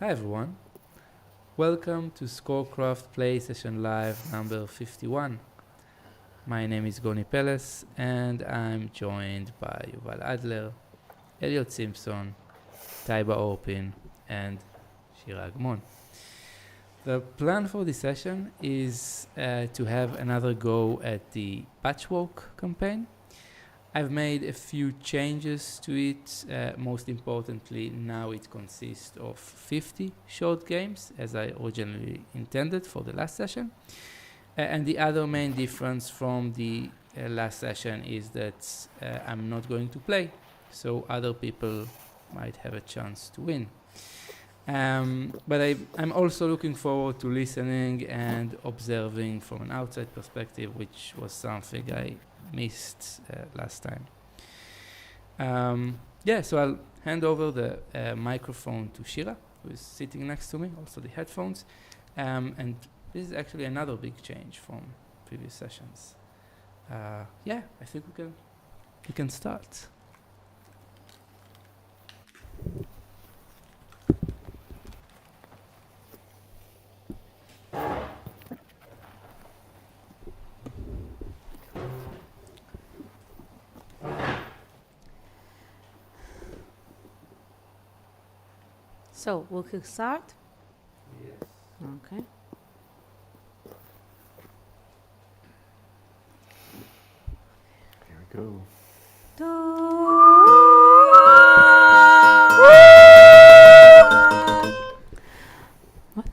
Hi everyone, welcome to ScoreCraft Play Session Live number 51. My name is Goni Peles and I'm joined by Yuval Adler, Elliot Simpson, Taiba Orpin and Shira Agmon. The plan for this session is to have another go at the Patchwork campaign. I've made a few changes to it. Most importantly, now it consists of 50 short games, as I originally intended for the last session. And the other main difference from the last session is that I'm not going to play, so other people might have a chance to win. But I'm also looking forward to listening and observing from an outside perspective, which was something I missed last time. So I'll hand over the microphone to Shira, who is sitting next to me, also the headphones. And this is actually another big change from previous sessions. I think we can start. So we'll start. Yes. Okay. Here we go. What?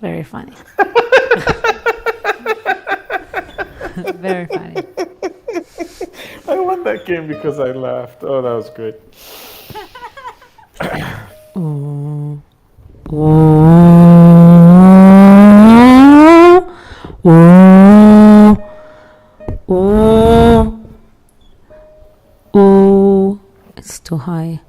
Very funny. Very funny. I won that game because I laughed. Oh, that was great. It's too high.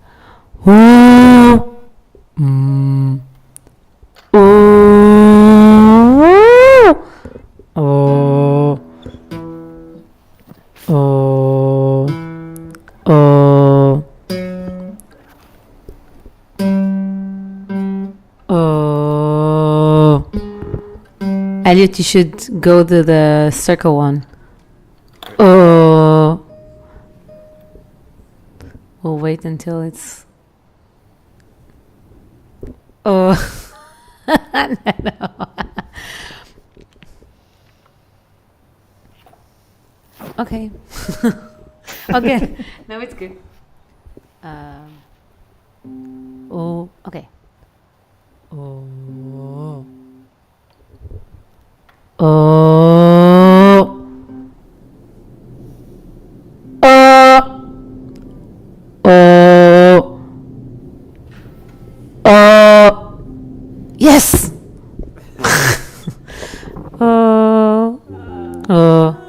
Elliot, you should go to the circle one. Oh. We'll wait until it's. Oh. No. Okay. Okay. Now it's good. Oh. Okay. Oh. Oh. Oh. Oh. Yes. Oh. Oh.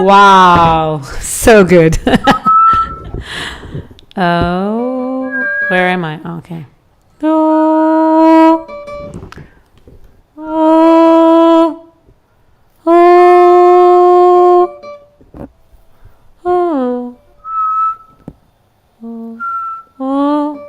Wow, so good. Oh, where am I? Okay. Oh, oh, oh, oh, oh, oh.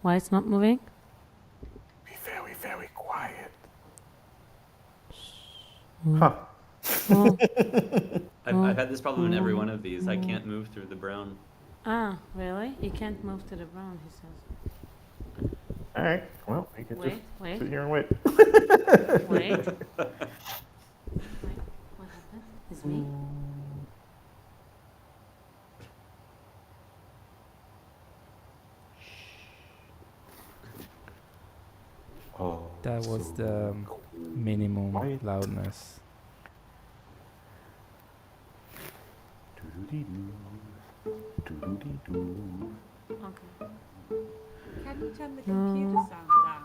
Why it's not moving? Be very, very quiet. Huh. I've had this problem in every one of these. I can't move through the brown. Ah, really? You can't move to the brown, he says. All right. Well, we can just Wait. sit here and wait. Wait. Wait. What happened? It's me? Oh, That was the minimum quiet. loudness. Okay. Can you turn the computer sound down?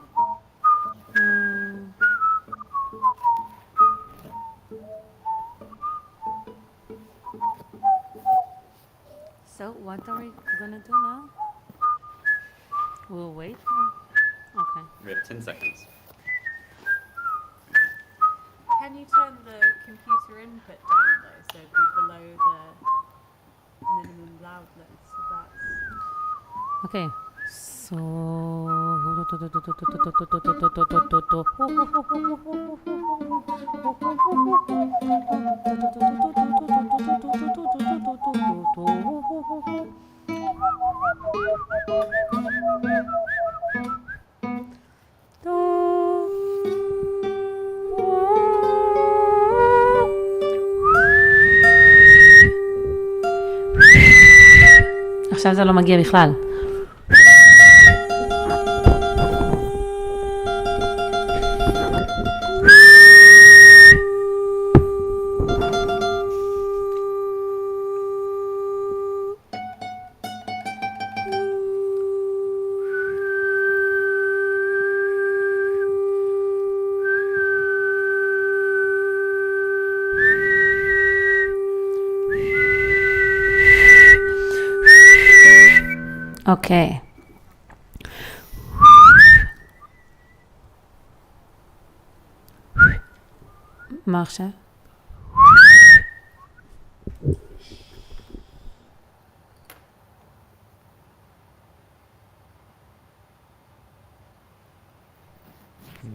So, what are we gonna do now? We'll wait? Okay. We have 10 seconds. Can you turn the computer input down though, so it'd be below the minimum loudness? So that's Okay. So. עכשיו זה לא מגיע בכלל. אוקיי. מה עכשיו?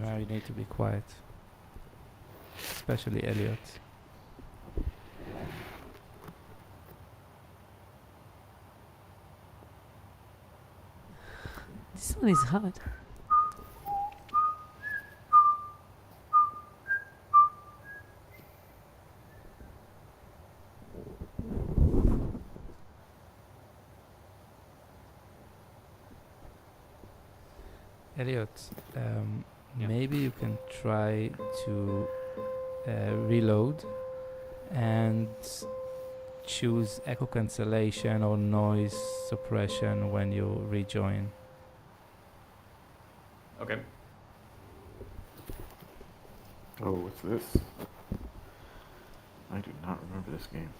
Now you need to be quiet. Especially Elliot. This one is hard. Elliot, maybe you can try to reload and choose echo cancellation or noise suppression when you rejoin. Okay. Oh, what's this? I do not remember this game.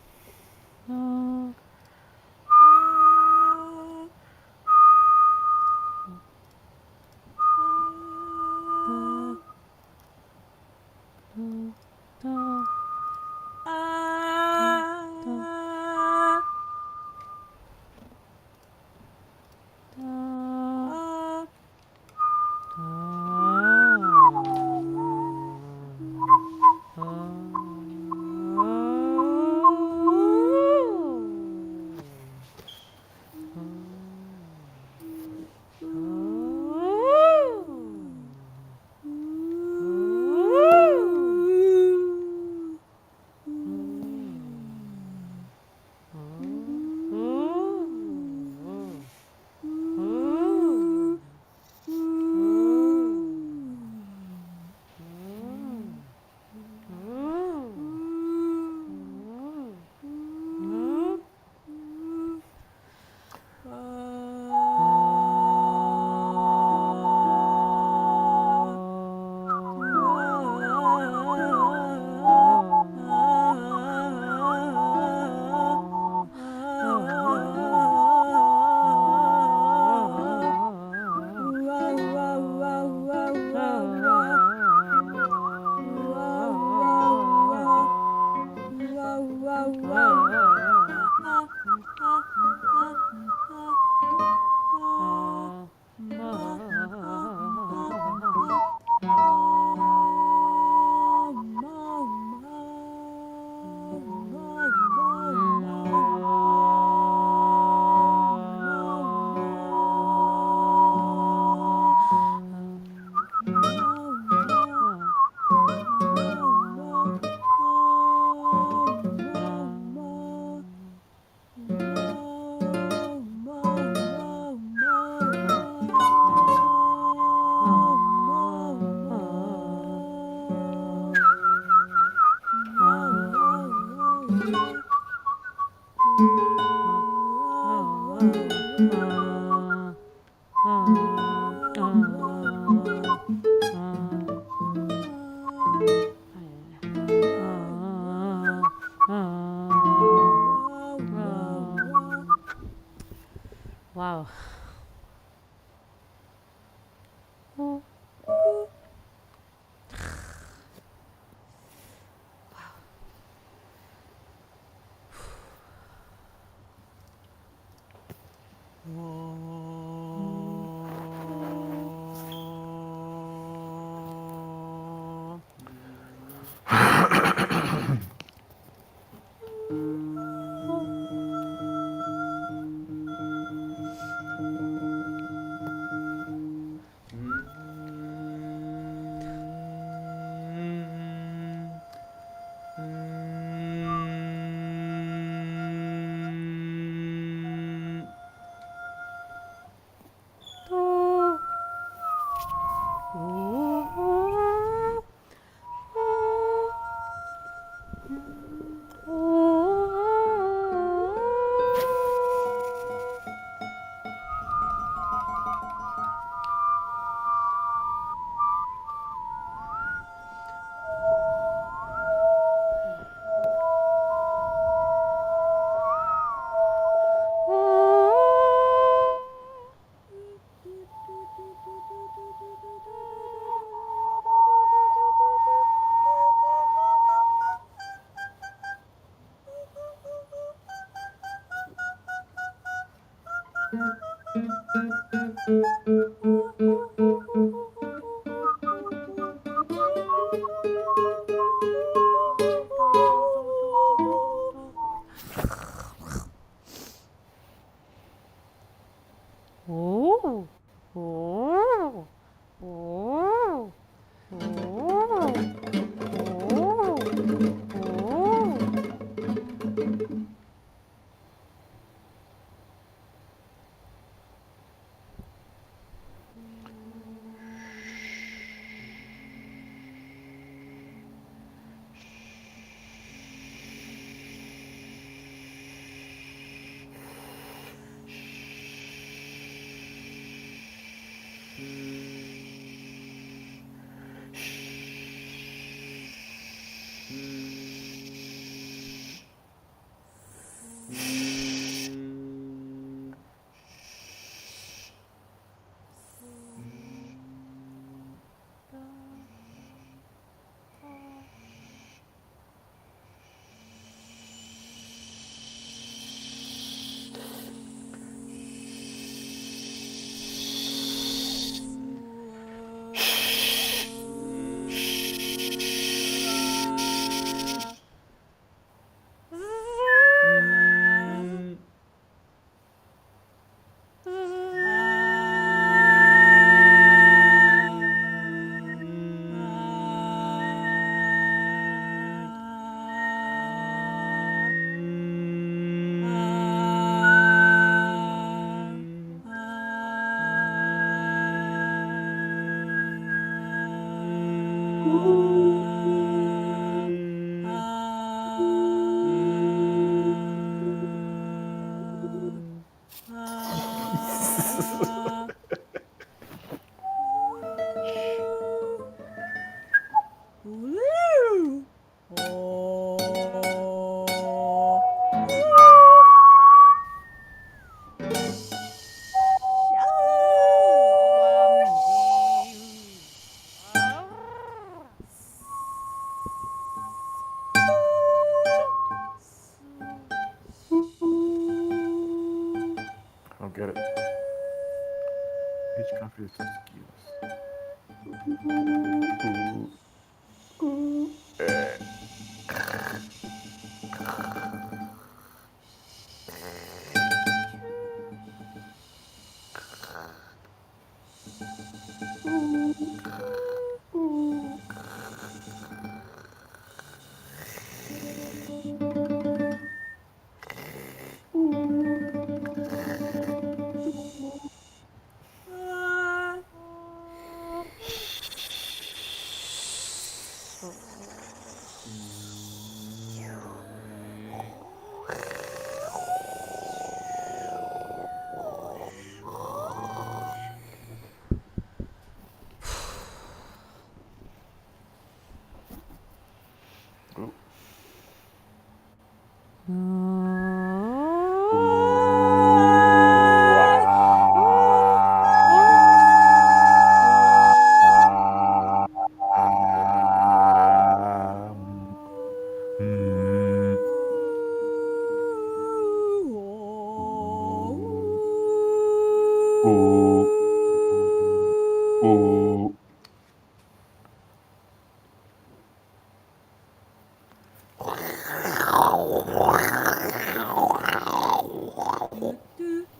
Wow. I'll get it. Each copy is skills.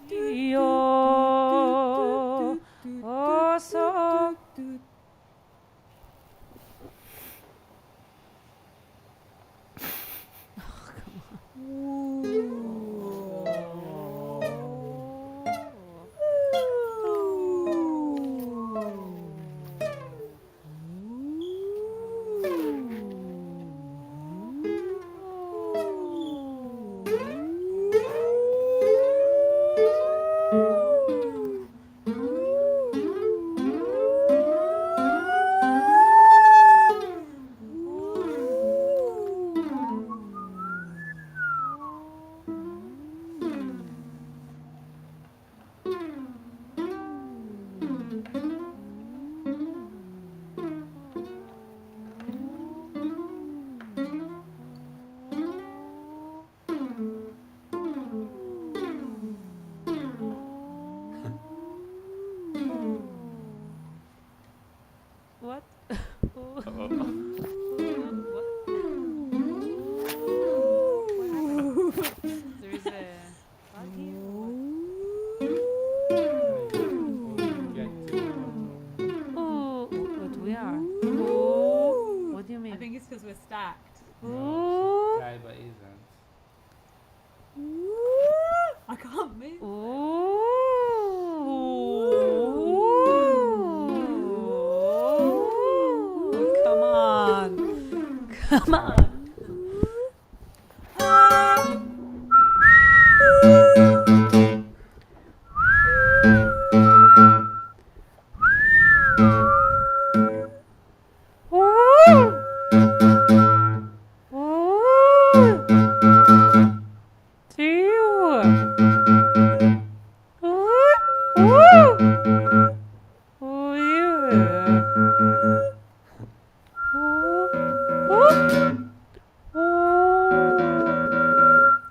Yo, oh, so. What? What happened? There is a bug here or what? Oh, what we are? Oh, what do you mean? I think it's because we're stacked. Oh, Kaiba isn't. I can't move. oh, come on, come on.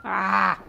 Ah.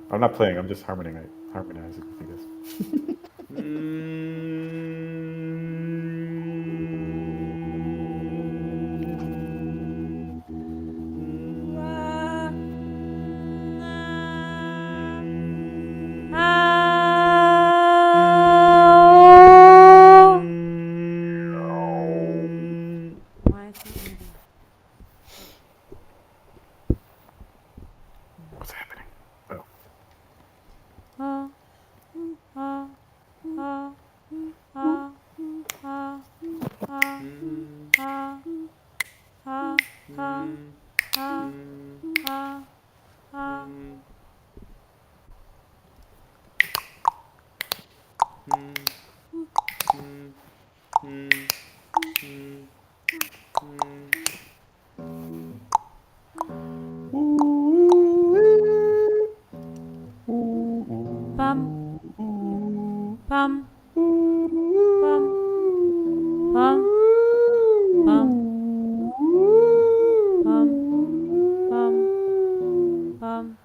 I'm not playing. I'm just harmonizing with you guys. Pam. Pam. Pam. Pam. Pam. Pam. Pam. Pam.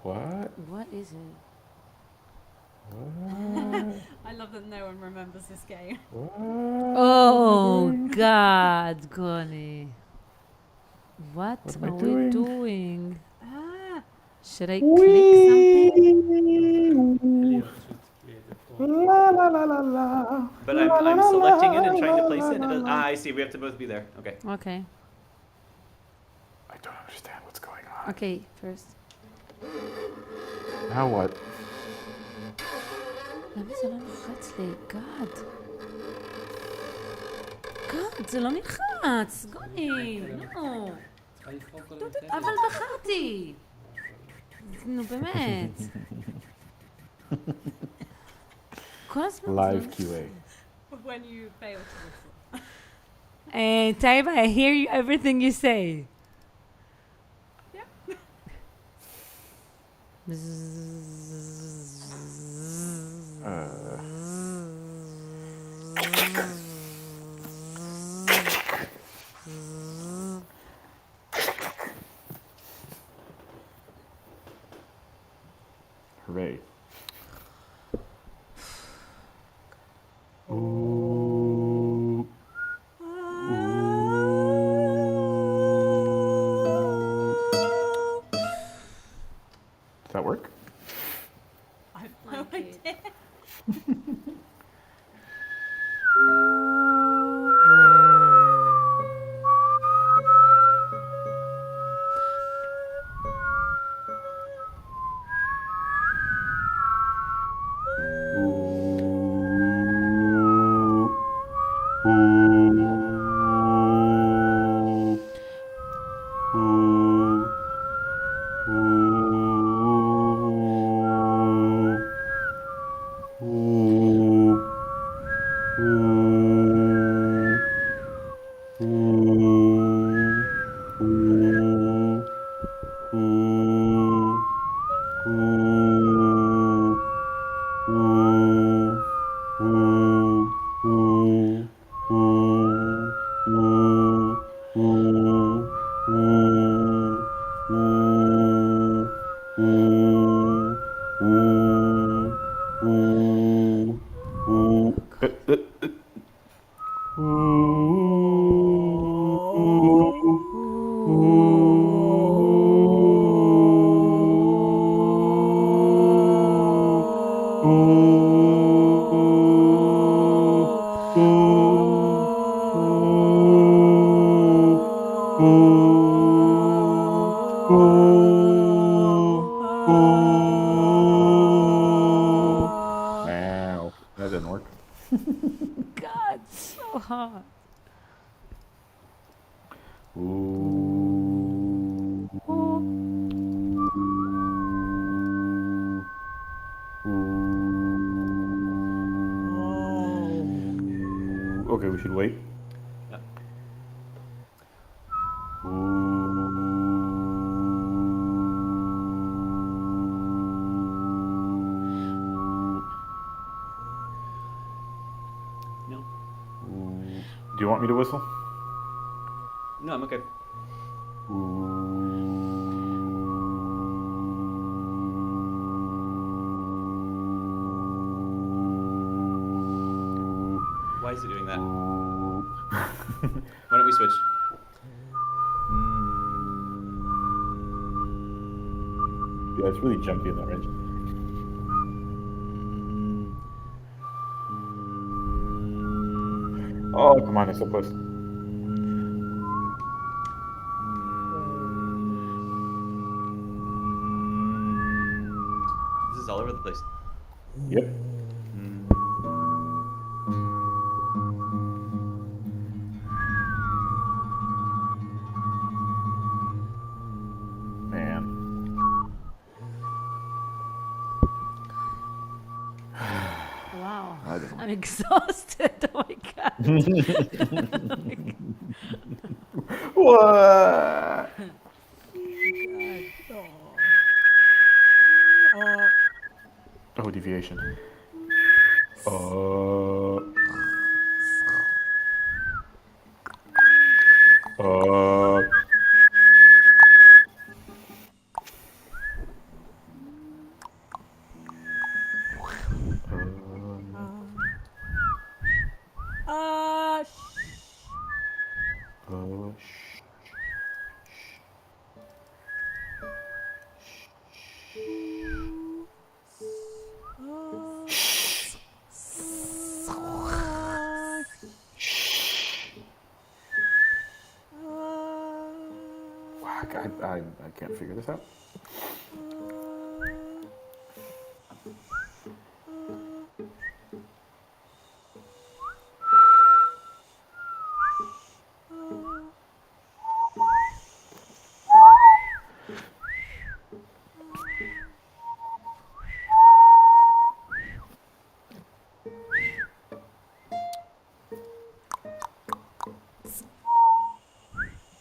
What? What is it? What? I love that no one remembers this game. What? Oh God, Connie. What What am I are we doing? doing? Ah, Should I click something? Elliot should create a poll. La la la la la. But La, la, I'm la, selecting it la, and trying to la, place la, it. And it la, does, la. I see. We have to both be there. Okay. Okay. I don't understand what's going on. Okay, first. Now what? למה זה לא נלחץ לי? גאד. גאד, זה לא נלחץ. גוני, נו. צריכה לבחור כל הזמן. אבל בחרתי. נו, באמת. כל הזמן. Live QA. when you fail to whistle. Taiba, I hear you, everything you say. Yeah. Hooray. Ooh. Does that work? I have no idea. Wow, that didn't work. God, so hard. Ooh. we should wait. Yep. No. Do you want me to whistle? No, I'm okay. Why is it doing that? Why don't we switch? Yeah, it's really jumpy in that range. Oh, come on, it's so close. This is all over the place. Yep. Man. Wow. I don't know. I'm exhausted. Oh my god. What? Oh, deviation. Uh. Shh. I can't figure this out.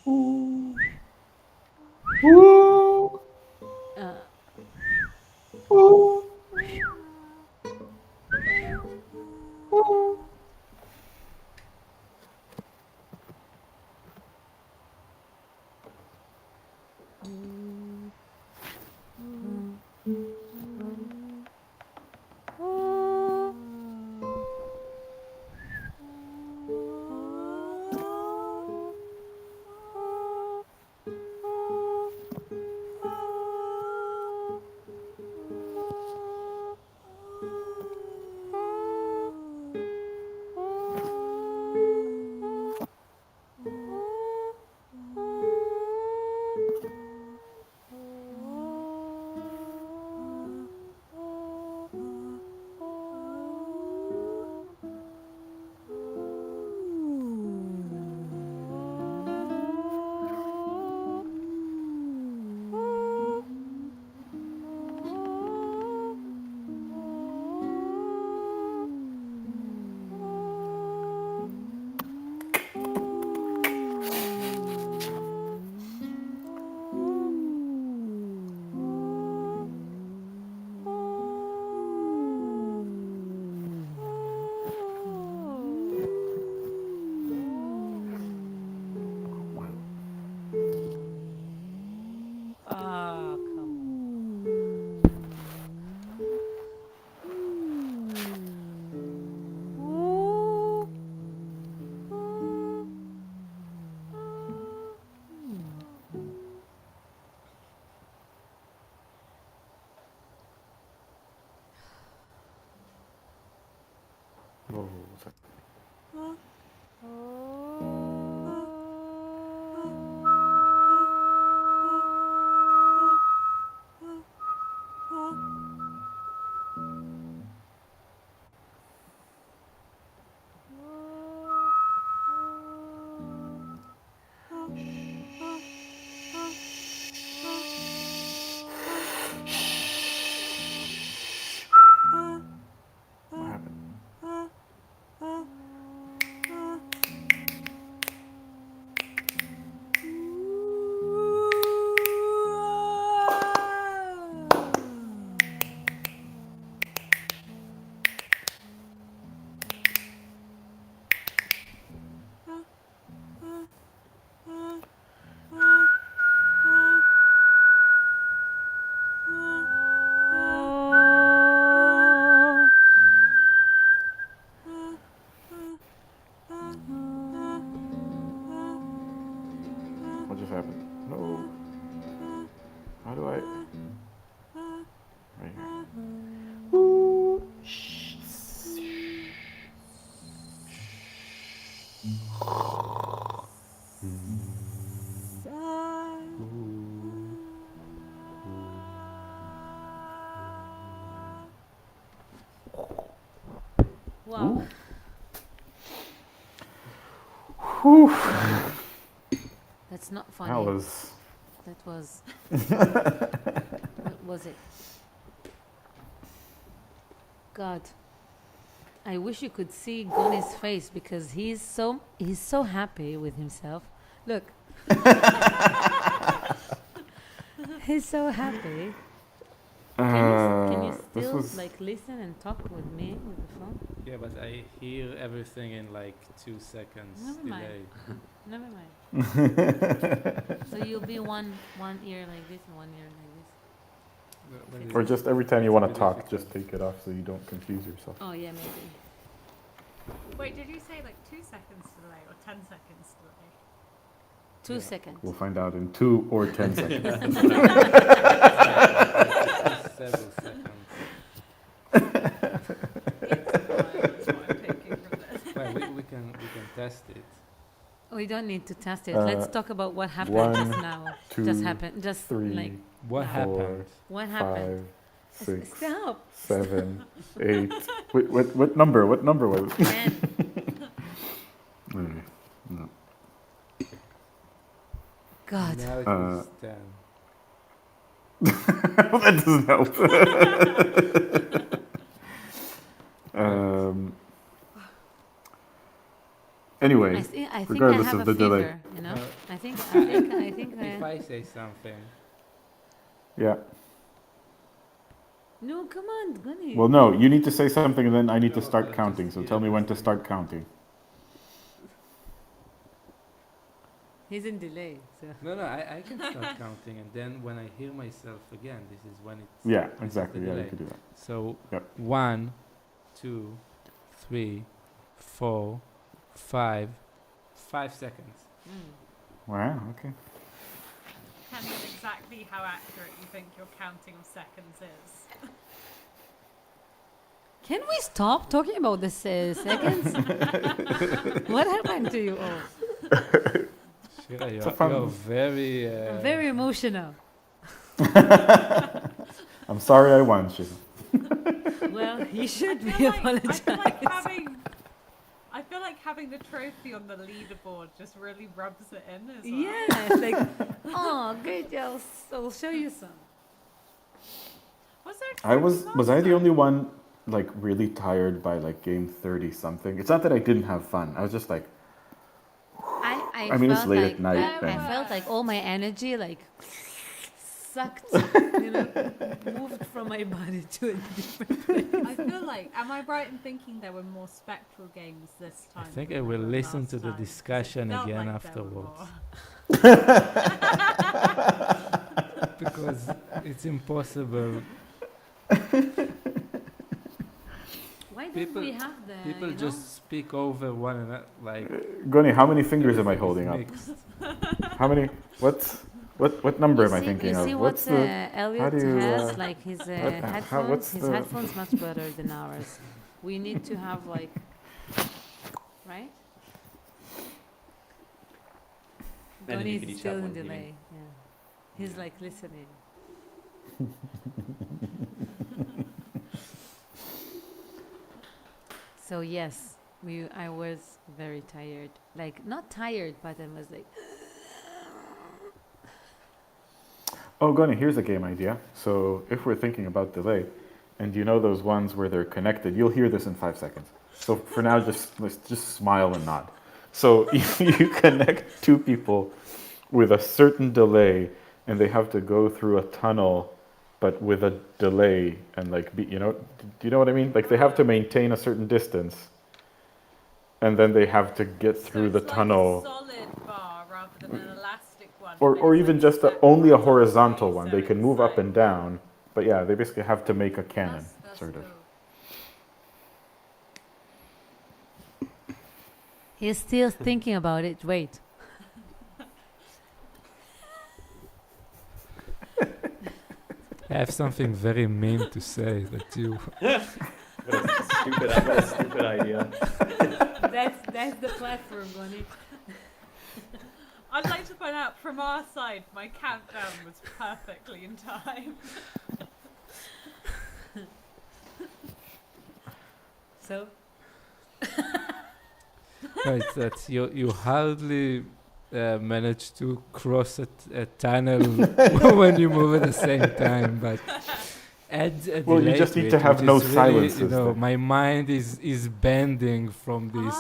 Woo! Woo! Woo! just happened? No. How do I? Right here. Ooh. Wow. Whew. That's not funny. That was. That was. What was it? God. I wish you could see Goni's face because he's so happy with himself. Look. He's so happy. Can you This still was. like listen and talk with me with the phone? Yeah, but I hear everything in like 2 seconds Never mind. delay. Never mind. So you'll be one ear like this and one ear like this. But Or it's- just every time you it's a want to bit talk, difficult. just take it off so you don't confuse yourself. Oh yeah, maybe. Wait, did you say like 2 seconds delay or 10 seconds delay? 2 Yeah. seconds. We'll find out in 2 or 10 seconds. Several seconds. That's what I'm taking from this. Well, we can test it. We don't need to test it. Let's talk about what happened 1, just now. 2, Just happened. Just 3, like What No. happened? what happened? 5, 6, Stop. 7, 8. Wait, what number? What number was it? 10. Okay, no. God. Now it is 10. That doesn't help. um, anyway, I think I regardless have of a the delay. fever. You know. Uh, I think. If I say something, yeah. No, come on, Goni. Well, no, you need to say something and then I need to No, start just counting. So hear tell me when to everything. start counting. He's in delay. So. no, I can start counting, and then when I hear myself again, this is when it's Yeah, this is exactly. the Yeah, you delay. could do that. So Yep. 1, 2, 3, 4, 5, 5 seconds. Mm. Wow, okay. Tell me exactly how accurate you think your counting of seconds is. Can we stop talking about the seconds? What happened to you all? Shira, It's a fun- you're very. I'm very emotional. I'm sorry I won, Shiva. Well, he should be I feel apologizing. I feel like having the trophy on the leaderboard just really rubs it in as well. Yeah, it's like, oh, great, yeah, I'll show you some. Was there a trophy Was I last the time? only one like really tired by like game 30 something? It's not that I didn't have fun. I was just like, I I mean, it's felt late like at night. I and felt like all my energy like sucked, you know, moved from my body to a different place. I feel like, am I right in thinking there were more spectral games this I time? think than I there will were listen last to the time? 'Cause it discussion felt again like there were afterwards. more. Because it's impossible. Why don't People- we have the People you know? just speak over one another like. Goni, how many fingers am I everything is holding up? mixed. How many? What number You am I see, thinking you of? see What's what the? Elliot do you, has, like his what's headphones. His the- headphones much better than ours. We need to have like, right? And then you could Goni's each still have in one game. delay. Yeah, he's like listening. So yes, I was very tired. Like not tired, but I was like, Oh, Goni, here's a game idea. So if we're thinking about delay, and you know those ones where they're connected, you'll hear this in 5 seconds. So for now, let's just smile and nod. So you connect two people with a certain delay, and they have to go through a tunnel, but with a delay, and like do you know what I mean? Like they have to maintain a certain distance, and then they have to get through the it's tunnel. like a solid bar rather than an elastic one. Or but it's even like just step only a horizontally, horizontal one. so They can it's move up like- and down, but yeah, they basically have to make a cannon, That's sort of. cool. he's still thinking about it. Wait. I have something very mean to say that you. What a stupid idea. There's the platform, Bonnie. I'd like to point out, from our side, my countdown was perfectly in time. So, Right, that you hardly manage to cross a tunnel when you move at the same time, but add a Well, you delay just to need it, to have which no is really, silences then. my mind is bending from this.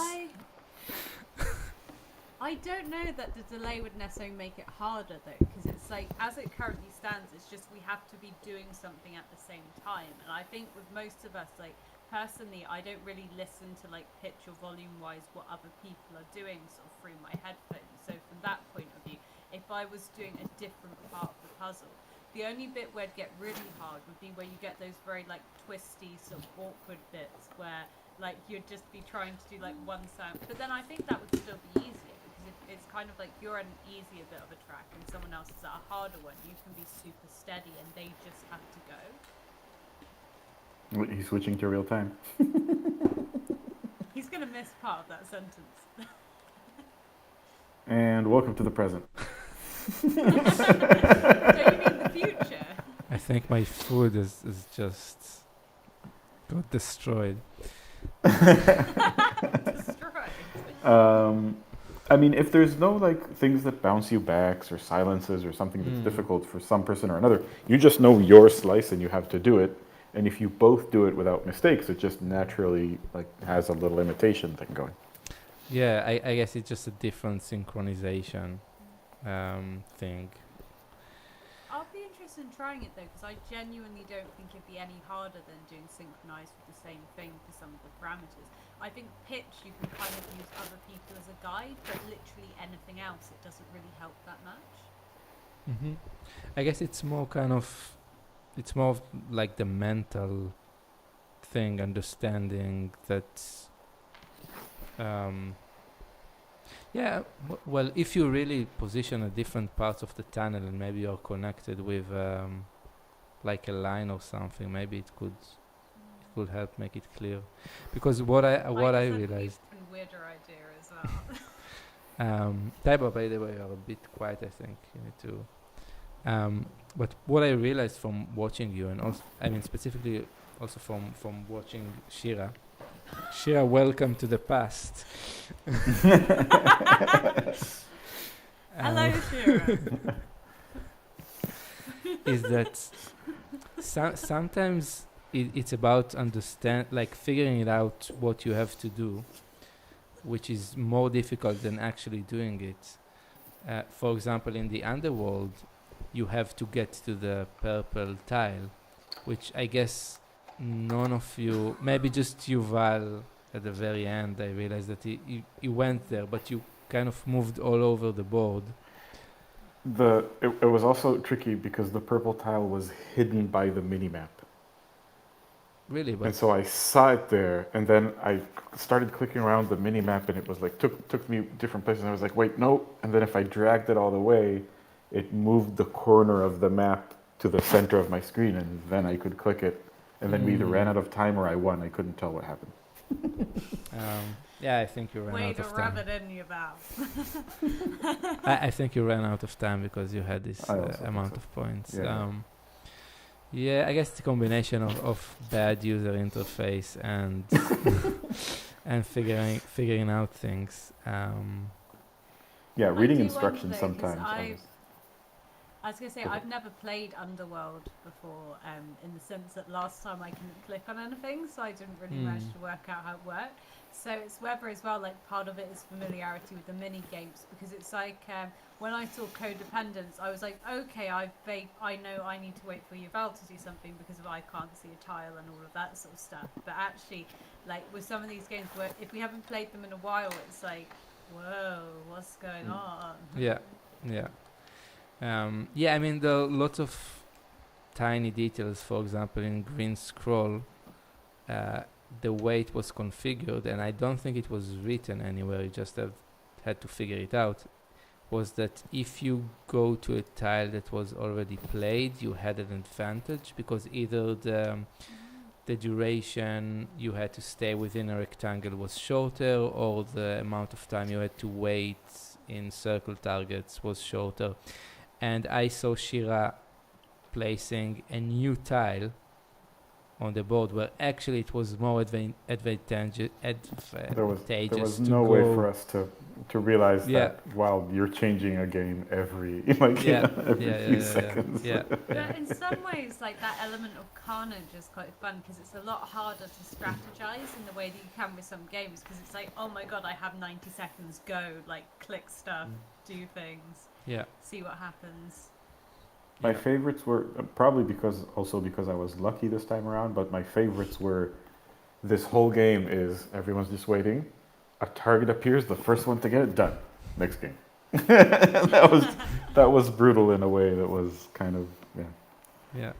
I don't know that the delay would necessarily make it harder though, because it's like, as it currently stands, it's just we have to be doing something at the same time. And I think with most of us, like personally, I don't really listen to like pitch or volume wise what other people are doing sort of through my headphones. So from that point of view, if I was doing a different part of the puzzle, the only bit where it'd get really hard would be where you get those very like twisty sort of awkward bits where like you'd just be trying to do like one sound, but then I think that would still be easier because if it's kind of like you're at an easier bit of a track and someone else is at a harder one, you can be super steady and they just have to go. He's switching to real time. He's gonna miss part of that sentence. And welcome to the present. Don't you mean the future? I think my food is just got destroyed. Destroyed. I mean, if there's no like things that bounce you backs or silences or something that's difficult for some person or another, you just know your slice and you have to do it. And if you both do it without mistakes, it just naturally like has a little imitation thing going. Yeah, I guess it's just a different synchronization thing. I'll be interested in trying it though, because I genuinely don't think it'd be any harder than doing synchronized with the same thing for some of the parameters. I think pitch you can kind of use other people as a guide, but literally anything else it doesn't really help that much. I guess it's more of like the mental thing, understanding that. Well, if you really position at different parts of the tunnel and maybe you're connected with like a line or something, maybe it could help make it clear. Because what I realized. An weirder idea as well. Taiba, by the way, you're a bit quiet. I think you need to. But what I realized from watching you, and also, I mean specifically also from watching Shira. Shira, welcome to the past. Hello, Shira. Is that sometimes it's about figuring it out what you have to do, which is more difficult than actually doing it. For example, in the underworld, you have to get to the purple tile, which I guess none of you, maybe just Yuval at the very end, I realized that he went there, but you kind of moved all over the board. It was also tricky because the purple tile was hidden by the minimap. Really? And But so I saw it there, and then I started clicking around the minimap, and it was like took me different places. And I was like, wait, no. And then if I dragged it all the way, it moved the corner of the map to the center of my screen, and then I could click it. And then we either ran out of time or I won. I couldn't tell what happened. yeah, I think you ran Way out to of rub time. it in your mouth. I think you ran out of time because you had this I also think amount so. of points. Yeah. Yeah, I guess it's a combination of bad user interface and and figuring out things. Yeah, I reading do instructions wonder, 'cause sometimes. I was going to say, I've never played Underworld before, in the sense that last time I couldn't click on anything, so I didn't really manage to work out how it worked. So it's whether as well, like part of it is familiarity with the mini games, because it's like when I saw Codependence, I was like, okay, I know I need to wait for Yuval to do something because I can't see a tile and all of that sort of stuff. But actually, like with some of these games, where if we haven't played them in a while, it's like, whoa, what's going on? Yeah. I mean, there are lots of tiny details. For example, in Green Scroll, the way it was configured, and I don't think it was written anywhere. You just had to figure it out. was that if you go to a tile that was already played, you had an advantage because either the duration you had to stay within a rectangle was shorter, or the amount of time you had to wait in circle targets was shorter. And I saw Shira placing a new tile on the board where actually it was more advantageous There was to no way go. for us to realize Yeah. that while you're changing a game every like Yeah, every yeah, few yeah, seconds. yeah, But in some ways, like that element of carnage is quite fun because it's a lot harder to strategize in the way that you can with some games because it's like, oh my god, I have 90 seconds, go, like click stuff, do things, yeah. see what happens. My favorites were probably because I was lucky this time around, but my favorites were this whole game is everyone's just waiting. A target appears, the first one to get it, done. Next game. that was brutal in a way that was kind of Yeah. Yeah.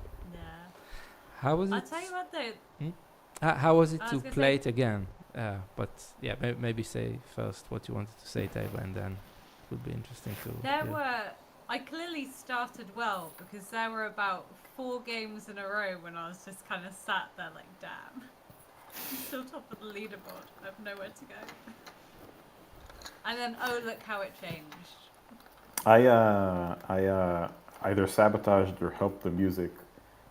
How was I'll it? tell you what though, How was it I to was gonna play say- it again? But yeah, maybe say first what you wanted to say, Taiba, and then it would be interesting to. there hear. were. I clearly started well because there were about 4 games in a row when I was just kind of sat there like, damn. I'm still top of the leaderboard. I have nowhere to go. And then, oh, look how it changed. I either sabotaged or helped the music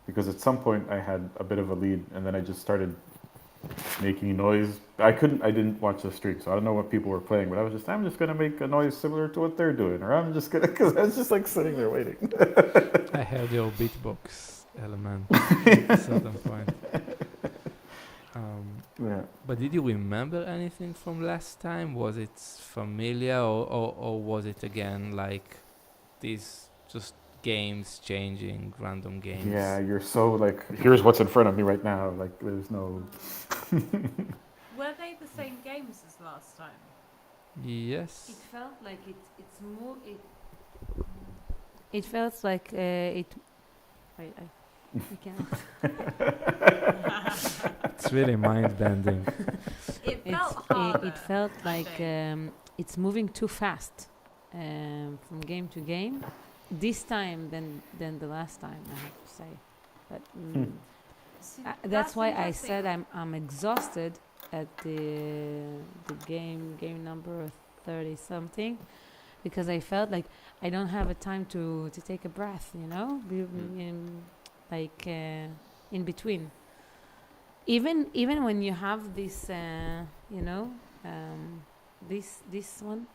because at some point I had a bit of a lead and then I just started making noise. I didn't watch the stream, so I don't know what people were playing, but I'm just gonna make a noise similar to what they're doing, or I'm just gonna, because I was just like sitting there waiting. I heard your beatbox element at a certain point. Yeah. But did you remember anything from last time? Was it familiar, or was it again like these just games changing, random games? Yeah, you're so like, here's what's in front of me right now. Like, there's no. Were they the same games as last time? Yes. It felt like it's more. It felt like it. Wait, we can't. It's really mind bending. It felt It's, harder. it felt I like think. it's moving too fast from game to game. This time than the last time, I have to say. But See, that's why I interesting. said I'm exhausted at the game number 30 something, because I felt like I don't have a time to take a breath, you know, like in between. Even when you have this, you know, this one,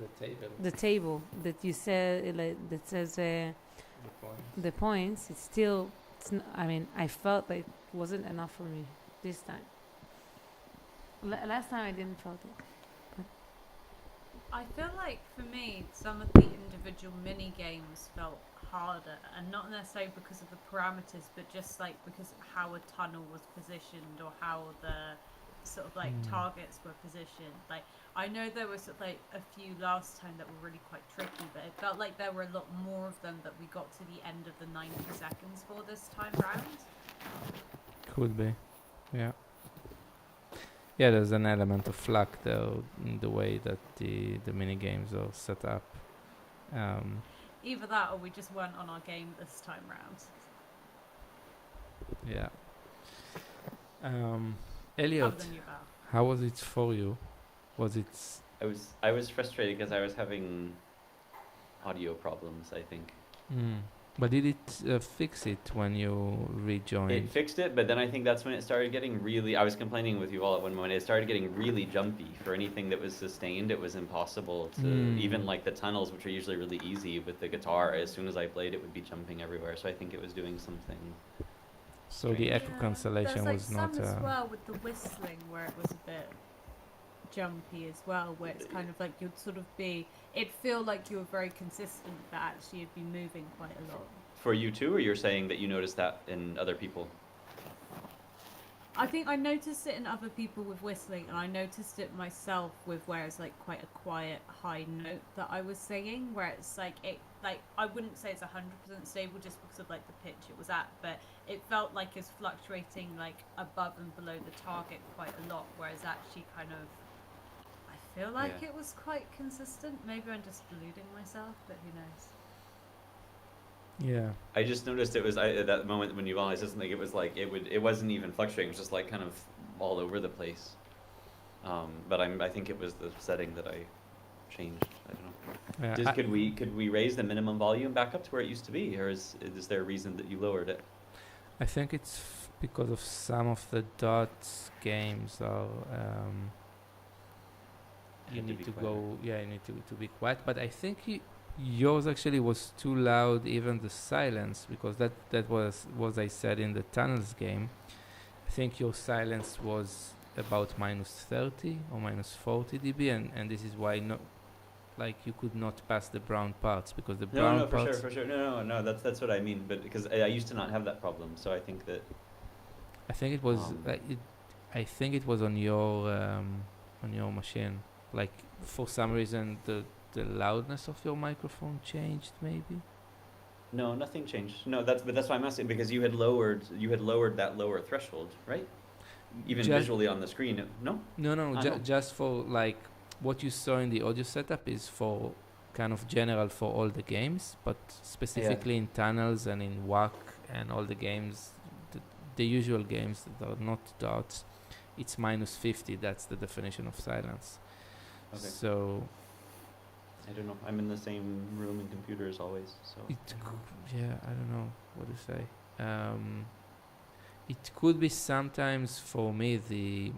The table. the table that you said that says the points, it's still. I mean, I felt like it wasn't enough for me this time. Last time I didn't felt it. I feel like for me, some of the individual mini games felt harder, and not necessarily because of the parameters, but just like because of how a tunnel was positioned or how the sort of like targets were positioned. Like I know there was sort of like a few last time that were really quite tricky, but it felt like there were a lot more of them that we got to the end of the 90 seconds for this time round. Could be. Yeah. Yeah, there's an element of luck though in the way that the mini games are set up. Either that or we just weren't on our game this time round. Yeah. Other Elliot, than you, Val. how was it for you? Was it? I was frustrated because I was having audio problems, I think. But did it fix it when you rejoined? It fixed it, but then I think that's when it started getting really. I was complaining with you all at one moment. It started getting really jumpy. For anything that was sustained, it was impossible to. Even like the tunnels, which are usually really easy with the guitar, as soon as I played, it would be jumping everywhere. So I think it was doing something. So the echo cancellation There's like was not. some as well with the whistling where it was a bit jumpy as well, where it's kind of like you'd sort of be. It'd feel like you were very consistent, but actually you'd be moving quite a lot. For you too, or you're saying that you noticed that in other people? I think I noticed it in other people with whistling, and I noticed it myself with where it's like quite a quiet high note that I was singing, where it's like I wouldn't say it's 100% stable just because of like the pitch it was at, but it felt like it's fluctuating like above and below the target quite a lot, whereas actually kind of I feel like Yeah. it was quite consistent. Maybe I'm just deluding myself, but who knows? Yeah. I just noticed it was at that moment when you realized something. It was like it wasn't even fluctuating. It was just like kind of all over the place. But I think it was the setting that I changed. I don't know. Yeah, Just could we raise the minimum volume back up to where it used to be, or is there a reason that you lowered it? I think it's because of some of the dots games are you Had to need be to quieter. go, yeah, you need to be quiet, but I think yours actually was too loud, even the silence, because that was I said in the tunnels game. I think your silence was about -30 or -40 dB, and this is why like you could not pass the brown parts, because the brown No, parts for sure. No. That's what I mean. But because I used to not have that problem, so I think that. I think it was Um, I think it was on your machine. Like for some reason the loudness of your microphone changed, maybe. No, nothing changed. No, that's why I'm asking, because you had lowered that lower threshold, right? Even Just visually on the screen. No. no, No. just for like what you saw in the audio setup is for kind of general for all the games, but specifically in tunnels and in WAC and all the games, the usual games that are not dots, it's -50. That's the definition of silence. Okay. So I don't know. I'm in the same room and computer as always, so. yeah, I don't know what to say. It could be sometimes for me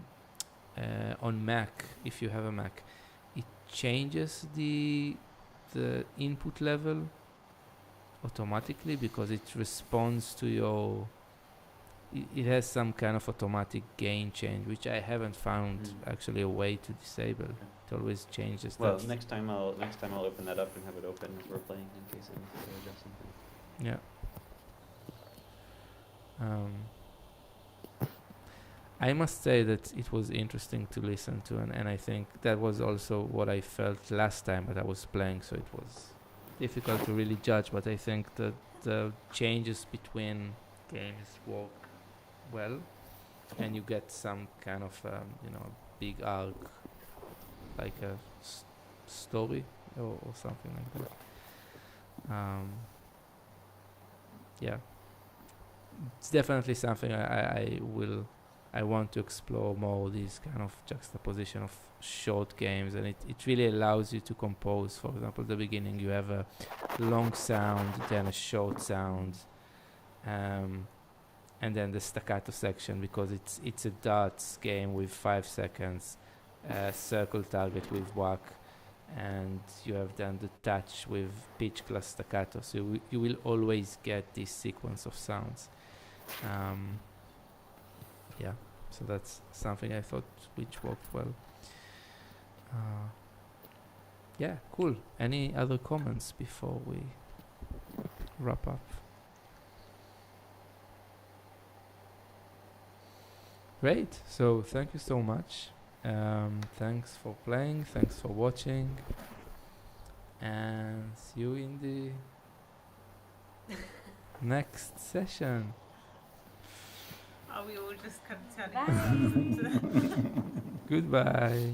on Mac, if you have a Mac, it changes the input level automatically because it responds to your. It has some kind of automatic gain change, which I haven't found actually a way to disable. Okay. It always changes Well, that. next time I'll open that up and have it open as we're playing in case I need to adjust something. Yeah. I must say that it was interesting to listen to, and I think that was also what I felt last time that I was playing, so it was difficult to really judge, but I think that the changes between games work well, and you get some kind of, big arc, like a story or something like that. Yeah. It's definitely something I want to explore more, these kind of juxtaposition of short games, and it really allows you to compose. For example, at the beginning you have a long sound, then a short sound, and then the staccato section, because it's a dots game with 5 seconds, circle target with whack, and you have then the touch with pitch plus staccato, so you will always get this sequence of sounds. Yeah, so that's something I thought which worked well. Yeah, cool. Any other comments before we wrap up? Great. So thank you so much. Thanks for playing. Thanks for watching. And see you in the next session. Are we all just kind of turning ourselves into Goodbye.